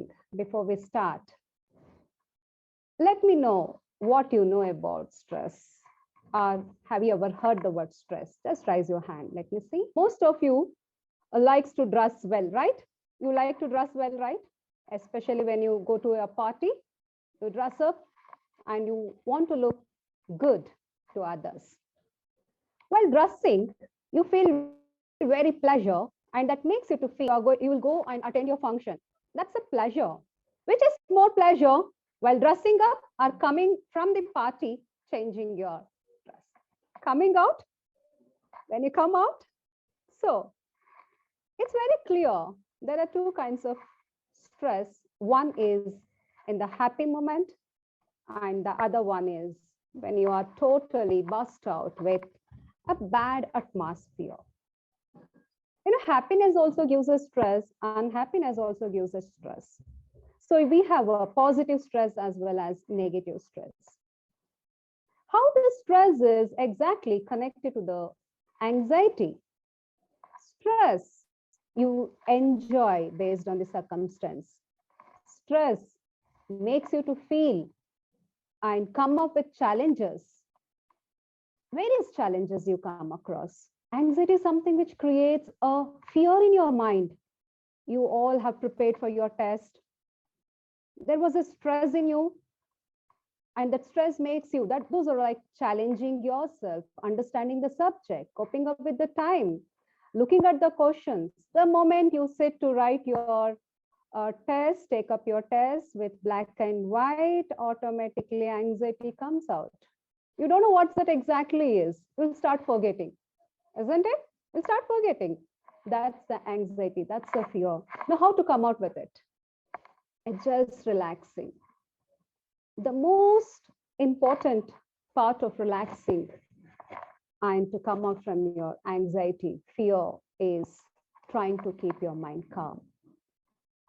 thing before we start. Let me know what you know about stress. Or have you ever heard the word stress? Just raise your hand. Let me see. Most of you likes to dress well, right? You like to dress well, right? Especially when you go to a party, you dress up and you want to look good to others. While dressing, you feel very pleasure, and that makes you to feel you will go and attend your function. That's a pleasure. Which is more pleasure, while dressing up or coming from the party, changing your dress? Coming out? When you come out? So it's very clear. There are two kinds of stress. One is in the happy moment, and the other one is when you are totally bust out with a bad atmosphere. Happiness also gives us stress, unhappiness also gives us stress. So we have a positive stress as well as negative stress. How the stress is exactly connected to the anxiety. Stress you enjoy based on the circumstance. Stress makes you to feel and come up with challenges. Various challenges you come across. Anxiety is something which creates a fear in your mind. You all have prepared for your test. There was a stress in you, and that stress makes you, that those are like challenging yourself, understanding the subject, coping up with the time, looking at the questions. The moment you sit to write your test, take up your test with black and white, automatically anxiety comes out. You don't know what that exactly is. You'll start forgetting, isn't it? You'll start forgetting. That's the anxiety. That's the fear. Now, how to come out with it? It's just relaxing. The most important part of relaxing and to come out from your anxiety, fear, is trying to keep your mind calm.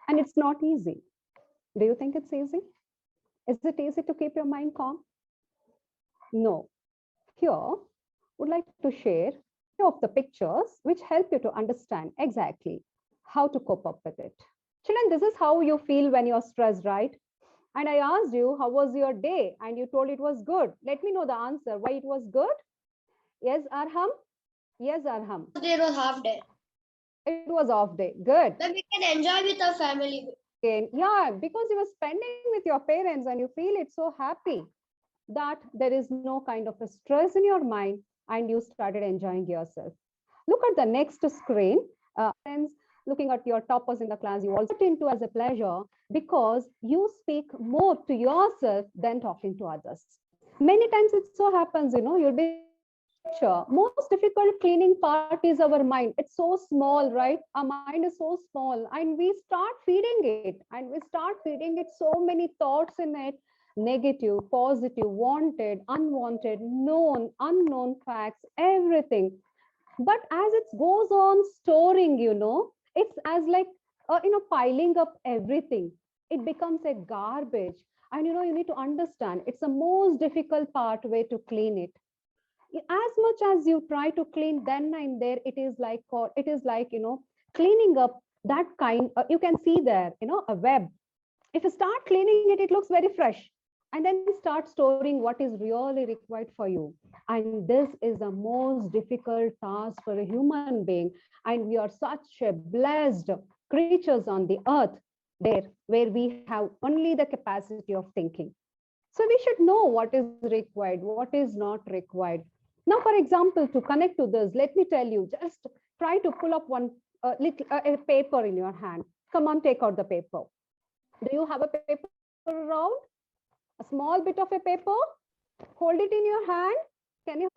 And it's not easy. Do you think it's easy? Is it easy to keep your mind calm? No. Here, would like to share few of the pictures which help you to understand exactly how to cope up with it. Children, this is how you feel when you're stressed, right? And I asked you, how was your day? And you told it was good. Let me know the answer. Why it was good? Yes, Arham? Yes, Arham. There was half day. It was off day. Good. Then we can enjoy with our family. Yeah, because you were spending with your parents and you feel it's so happy that there is no kind of a stress in your mind and you started enjoying yourself. Look at the next screen. Friends, looking at your toppers in the class, you also into as a pleasure because you speak more to yourself than talking to others. Many times it so happens, you'll be most difficult cleaning part is our mind. It's so small, right? Our mind is so small and we start feeding it so many thoughts in it, negative, positive, wanted, unwanted, known, unknown facts, everything. But as it goes on storing, it's as like, piling up everything. It becomes a garbage. And, you need to understand it's the most difficult part way to clean it. As much as you try to clean then and there, it is like cleaning up that kind. You can see there, a web. If you start cleaning it, it looks very fresh. And then start storing what is really required for you. And this is the most difficult task for a human being. And we are such a blessed creatures on the earth where we have only the capacity of thinking. So we should know what is required, what is not required. Now, for example, to connect to this, let me tell you, just try to pull up one a paper in your hand. Come on, take out the paper. Do you have a paper around? A small bit of a paper? Hold it in your hand.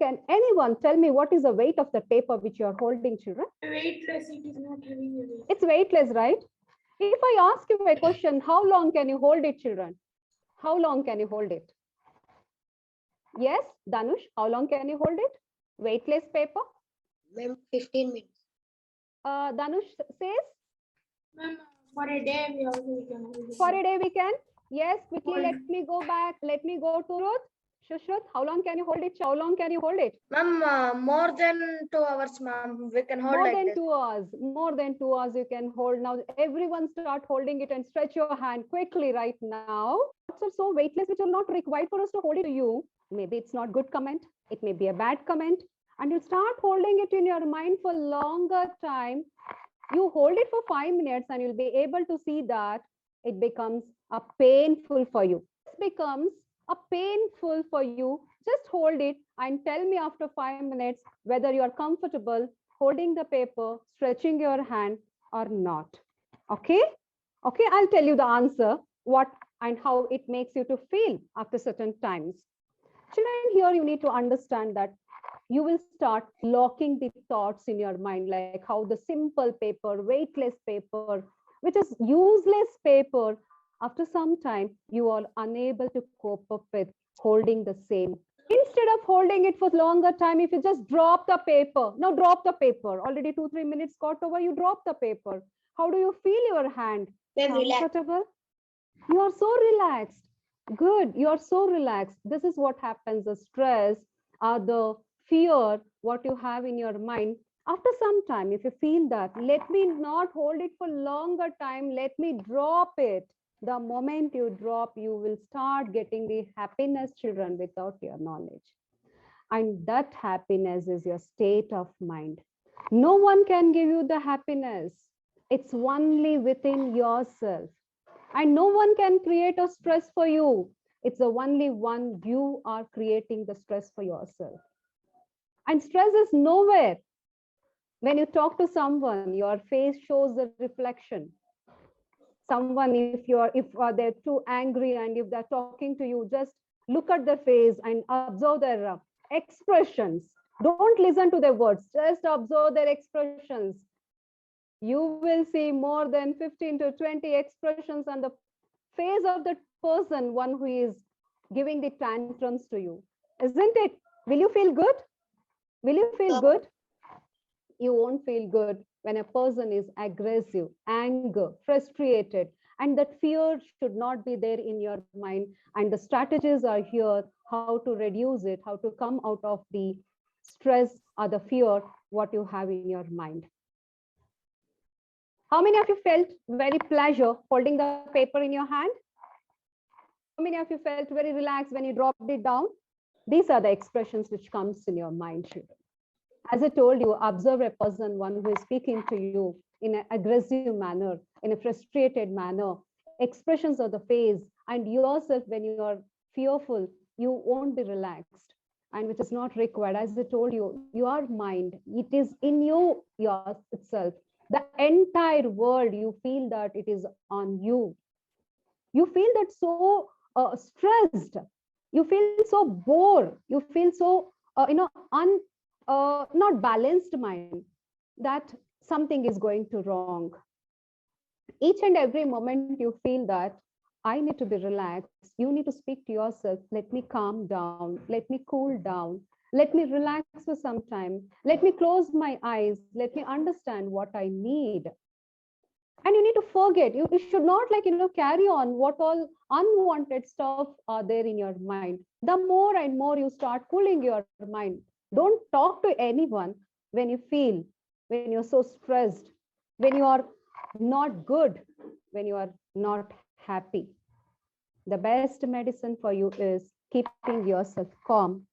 Can anyone tell me what is the weight of the paper which you are holding, children? Weightless, it is not having a weight. It's weightless, right? If I ask you a question, how long can you hold it, children? How long can you hold it? Yes, Danush, how long can you hold it? Weightless paper? Ma'am, 15 minutes. Danush says? Ma'am, for a day we can hold it. For a day we can? Yes, quickly let me go back. Let me go to Ruth. Shashwat, how long can you hold it? How long can you hold it? Ma'am, more than 2 hours, ma'am. We can hold More like than this. 2 hours. More than 2 hours you can hold. Now everyone start holding it and stretch your hand quickly right now. Thoughts are so weightless which are not required for us to hold it to you. Maybe it's not good comment. It may be a bad comment. And you start holding it in your mind for longer time. You hold it for 5 minutes and you'll be able to see that it becomes a painful for you. It becomes a painful for you. Just hold it and tell me after 5 minutes whether you are comfortable holding the paper, stretching your hand or not. Okay? Okay, I'll tell you the answer, what and how it makes you to feel after certain times. Children, here you need to understand that you will start locking the thoughts in your mind, like how the simple paper, weightless paper, which is useless paper, after some time, you are unable to cope up with holding the same. Instead of holding it for longer time, if you just drop the paper, now drop the paper, already 2-3 minutes got over, you drop the paper. How do you feel your hand? Comfortable? You are so relaxed. Good. You are so relaxed. This is what happens. The stress or the fear, what you have in your mind. After some time, if you feel that, let me not hold it for longer time. Let me drop it. The moment you drop, you will start getting the happiness, children, without your knowledge. And that happiness is your state of mind. No one can give you the happiness. It's only within yourself. And no one can create a stress for you. It's the only one you are creating the stress for yourself. And stress is nowhere. When you talk to someone, your face shows the reflection. Someone, if they're too angry and if they're talking to you, just look at their face and observe their expressions. Don't listen to their words, just observe their expressions. You will see more than 15 to 20 expressions on the face of the person, one who is giving the tantrums to you. Isn't it? Will you feel good? Will you feel good? You won't feel good when a person is aggressive, anger, frustrated, and that fear should not be there in your mind. And the strategies are here, how to reduce it, how to come out of the stress or the fear, what you have in your mind. How many of you felt very pleasure holding the paper in your hand? How many of you felt very relaxed when you dropped it down? These are the expressions which comes in your mind, children. As I told you, observe a person, one who is speaking to you in an aggressive manner, in a frustrated manner, expressions of the face, and yourself when you are fearful, you won't be relaxed, and which is not required. As I told you, your mind, it is in you itself. The entire world, you feel that it is on you. You feel that so stressed. You feel so bored. You feel so, not balanced mind, that something is going to wrong. Each and every moment you feel that I need to be relaxed. You need to speak to yourself. Let me calm down. Let me cool down. Let me relax for some time. Let me close my eyes. Let me understand what I need. And you need to forget. You should not carry on what all unwanted stuff are there in your mind. The more and more you start cooling your mind, don't talk to anyone when you feel, when you're so stressed, when you are not good, when you are not happy. The best medicine for you is keeping yourself calm.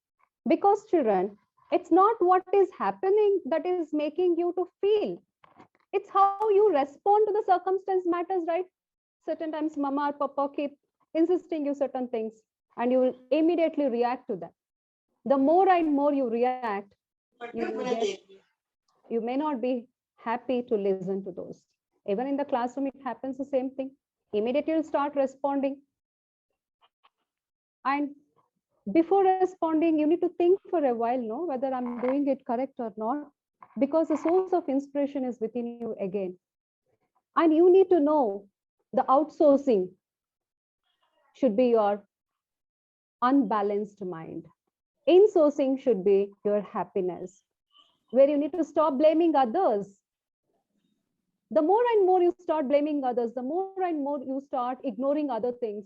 Because children, it's not what is happening that is making you to feel. It's how you respond to the circumstance matters, right? Certain times mama or papa keep insisting you certain things and you will immediately react to them. The more and more you react, you may not be happy to listen to those. Even in the classroom, it happens the same thing. Immediately you'll start responding. And before responding, you need to think for a while, no, whether I'm doing it correct or not, because the source of inspiration is within you again. And you need to know the outsourcing should be your unbalanced mind. Insourcing should be your happiness, where you need to stop blaming others. The more and more you start blaming others, the more and more you start ignoring other things,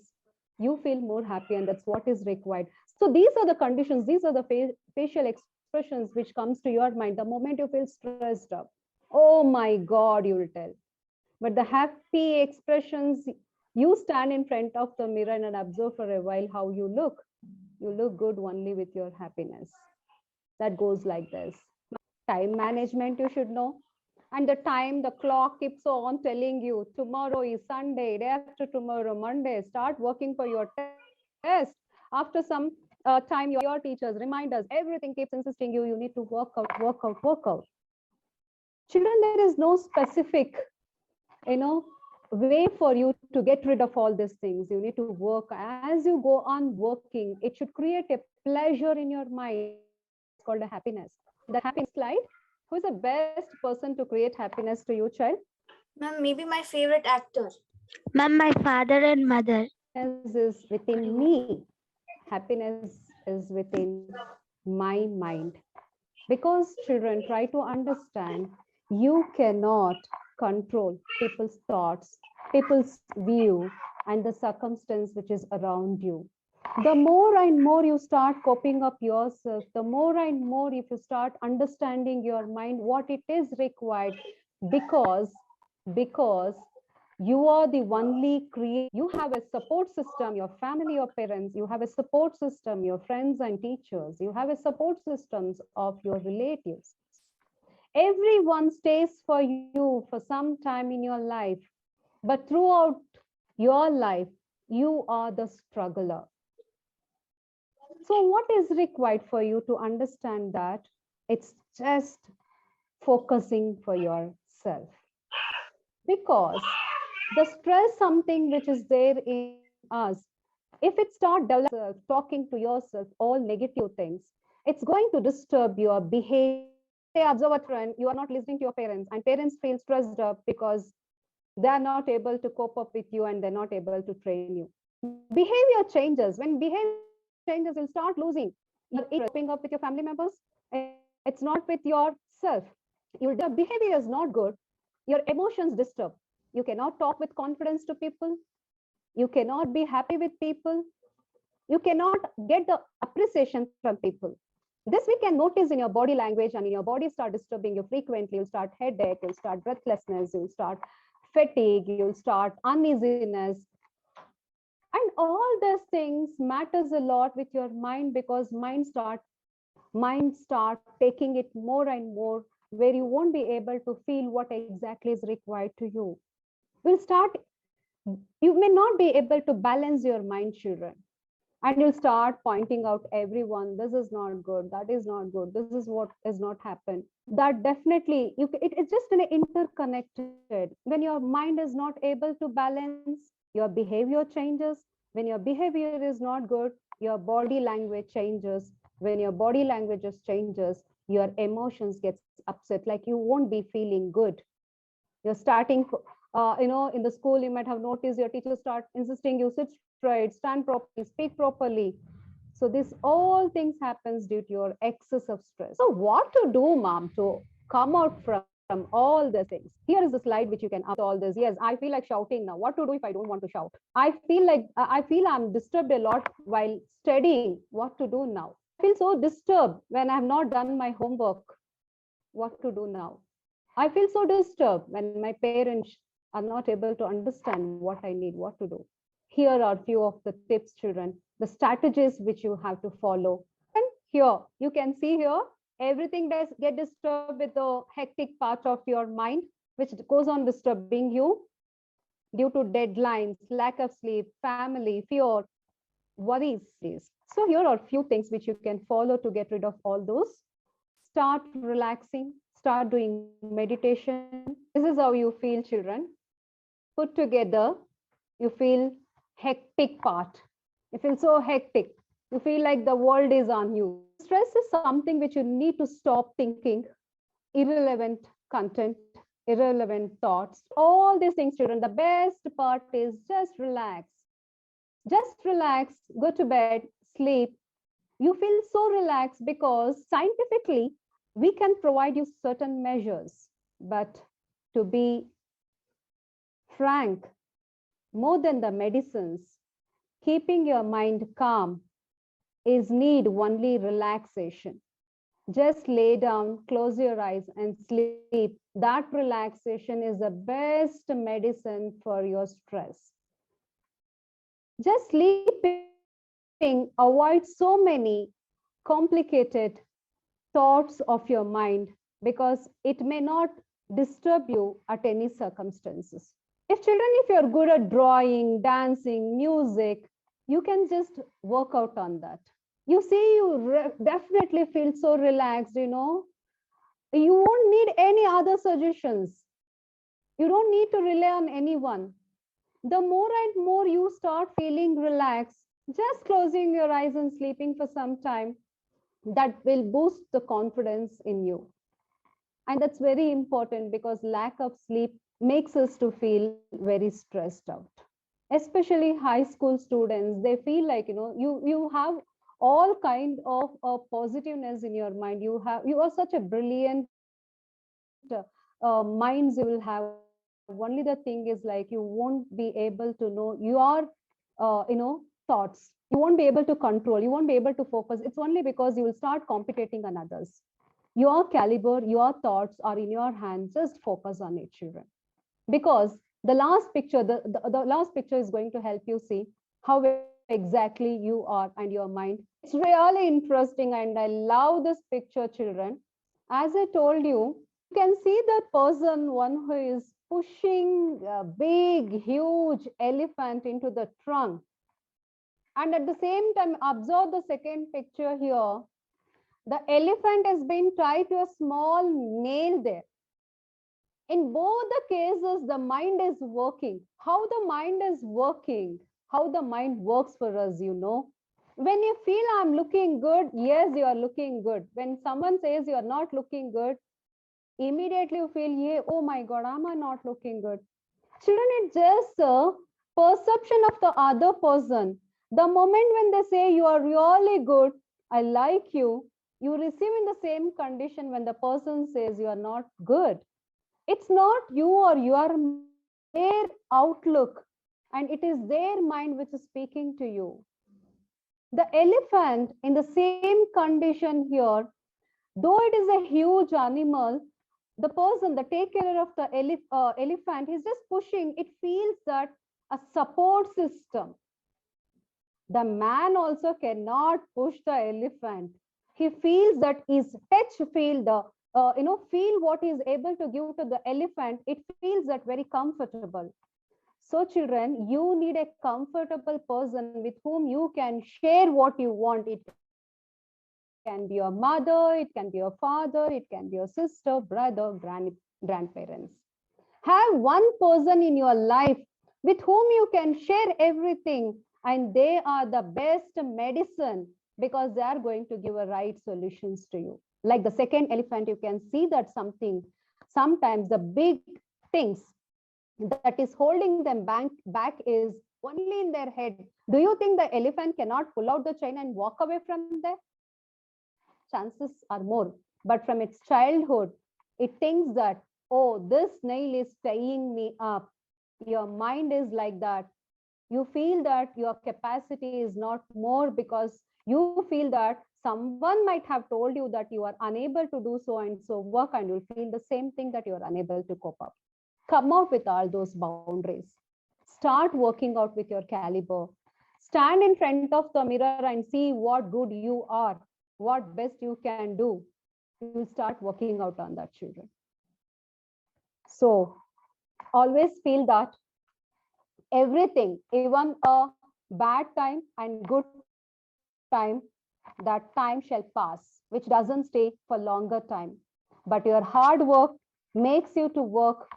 you feel more happy, and that's what is required. So these are the conditions, these are the facial expressions which comes to your mind the moment you feel stressed up. Oh my God, you will tell. But the happy expressions, you stand in front of the mirror and observe for a while how you look. You look good only with your happiness. That goes like this. Time management, you should know. And the time, the clock keeps on telling you tomorrow is Sunday, day after tomorrow, Monday, start working for your test. After some time, your teachers, reminders, everything keeps insisting you need to work out, work out, work out. Children, there is no specific, way for you to get rid of all these things. You need to work. As you go on working, it should create a pleasure in your mind. It's called a happiness. The happiness slide. Who is the best person to create happiness to you, child? Ma'am, maybe my favorite actor. Ma'am, my father and mother. Happiness is within me. Happiness is within my mind. Because children, try to understand, you cannot control people's thoughts, people's view, and the circumstance which is around you. The more and more you start coping up yourself, the more and more if you start understanding your mind, what it is required, because you are the only creator. You have a support system, your family, your parents, you have a support system, your friends and teachers, you have a support systems of your relatives. Everyone stays for you for some time in your life, but throughout your life, you are the struggler. So what is required for you to understand that? It's just focusing for yourself. Because the stress, something which is there in us, if it start developing, talking to yourself all negative things, it's going to disturb your behavior. Say, observe a trend, you are not listening to your parents, and parents feel stressed up because they are not able to cope up with you and they're not able to train you. Behavior changes. When behavior changes, you'll start losing your coping up with your family members. It's not with yourself. Your behavior is not good. Your emotions disturb. You cannot talk with confidence to people. You cannot be happy with people. You cannot get the appreciation from people. This we can notice in your body language, and in your body start disturbing you frequently. You'll start headache, you'll start breathlessness, you'll start fatigue, you'll start uneasiness. And all these things matters a lot with your mind, because mind start taking it more and more, where you won't be able to feel what exactly is required to you. You may not be able to balance your mind, children. And you'll start pointing out everyone, this is not good, that is not good, this is what has not happened. That definitely, it's just interconnected. When your mind is not able to balance, your behavior changes. When your behavior is not good, your body language changes. When your body language changes, your emotions gets upset, like you won't be feeling good. You're starting, in the school, you might have noticed your teachers start insisting you sit straight, stand properly, speak properly. So this all things happens due to your excess of stress. So what to do, mom, to come out from all the things? Here is the slide which you can up all this. Yes, I feel like shouting now. What to do if I don't want to shout? I feel I'm disturbed a lot while studying. What to do now? I feel so disturbed when I have not done my homework. What to do now? I feel so disturbed when my parents are not able to understand what I need, what to do. Here are a few of the tips, children, the strategies which you have to follow. And here, you can see here, everything does get disturbed with the hectic part of your mind, which goes on disturbing you due to deadlines, lack of sleep, family, fear, worries. So here are a few things which you can follow to get rid of all those. Start relaxing, start doing meditation. This is how you feel, children. Put together, you feel hectic part. You feel so hectic. You feel like the world is on you. Stress is something which you need to stop thinking irrelevant content, irrelevant thoughts, all these things, children. The best part is just relax. Just relax, go to bed, sleep. You feel so relaxed because scientifically, we can provide you certain measures. But to be frank, more than the medicines, keeping your mind calm is need only relaxation. Just lay down, close your eyes and sleep. That relaxation is the best medicine for your stress. Just sleeping, avoid so many complicated thoughts of your mind because it may not disturb you at any circumstances. If you're good at drawing, dancing, music, you can just work out on that. You see, you definitely feel so relaxed, you know. You won't need any other suggestions. You don't need to rely on anyone. The more and more you start feeling relaxed, just closing your eyes and sleeping for some time, that will boost the confidence in you. And that's very important because lack of sleep makes us to feel very stressed out. Especially high school students, they feel like, you know, you have all kind of positiveness in your mind. You are such a brilliant minds you will have. Only the thing is like you won't be able to know your thoughts. You won't be able to control, you won't be able to focus. It's only because you will start competing on others. Your caliber, your thoughts are in your hand. Just focus on it, children. Because the last picture, the last picture is going to help you see how exactly you are and your mind. It's really interesting and I love this picture, children. As I told you can see the person, one who is pushing a big, huge elephant into the trunk. And at the same time, observe the second picture here. The elephant has been tied to a small nail there. In both the cases, the mind is working. How the mind is working, how the mind works for us, you know. When you feel I'm looking good, yes, you are looking good. When someone says you're not looking good, immediately you feel, yeah, oh my God, am I not looking good? Children, it's just a perception of the other person. The moment when they say you are really good, I like you receive in the same condition when the person says you are not good. It's not you or your mind, their outlook, and it is their mind which is speaking to you. The elephant in the same condition here, though it is a huge animal, the person, the taker of the elephant, is just pushing. It feels that a support system. The man also cannot push the elephant. He feels that his touch feel the feel what he is able to give to the elephant. It feels that very comfortable. So children, you need a comfortable person with whom you can share what you want. It can be your mother, it can be your father, it can be your sister, brother, grandparents. Have one person in your life with whom you can share everything, and they are the best medicine because they are going to give a right solutions to you. Like the second elephant, you can see that sometimes the big things that is holding them back is only in their head. Do you think the elephant cannot pull out the chain and walk away from there? Chances are more. But from its childhood, it thinks that, oh, this nail is tying me up. Your mind is like that. You feel that your capacity is not more because you feel that someone might have told you that you are unable to do so and so work, and you'll feel the same thing that you are unable to cope up. Come out with all those boundaries. Start working out with your caliber. Stand in front of the mirror and see what good you are, what best you can do. You'll start working out on that, children. So always feel that everything, even a bad time and good time, that time shall pass, which doesn't stay for longer time. But your hard work makes you to work.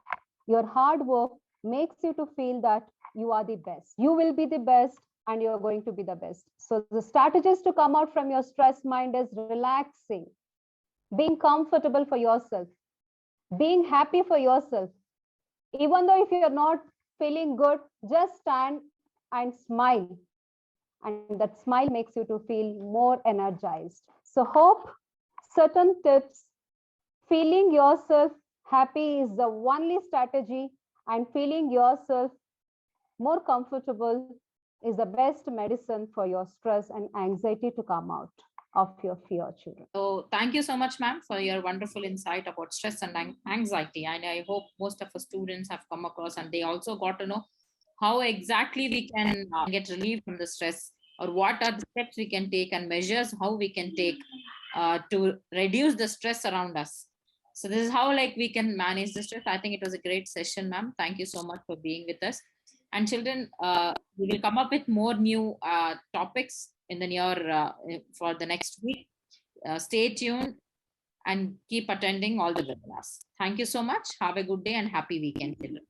Your hard work makes you to feel that you are the best. You will be the best and you're going to be the best. So the strategist to come out from your stress mind is relaxing, being comfortable for yourself, being happy for yourself. Even though if you're not feeling good, just stand and smile. And that smile makes you to feel more energized. So hope certain tips, feeling yourself happy is the only strategy, and feeling yourself more comfortable is the best medicine for your stress and anxiety to come out of your fear, children. So thank you so much, ma'am, for your wonderful insight about stress and anxiety. And I hope most of our students have come across and they also got to know how exactly we can get relief from the stress, or what are the steps we can take and measures how we can take to reduce the stress around us. So this is how like we can manage the stress. I think it was a great session, ma'am. Thank you so much for being with us. And children, we will come up with more new topics in the near for the next week. Stay tuned and keep attending all the webinars. Thank you so much. Have a good day and happy weekend, children.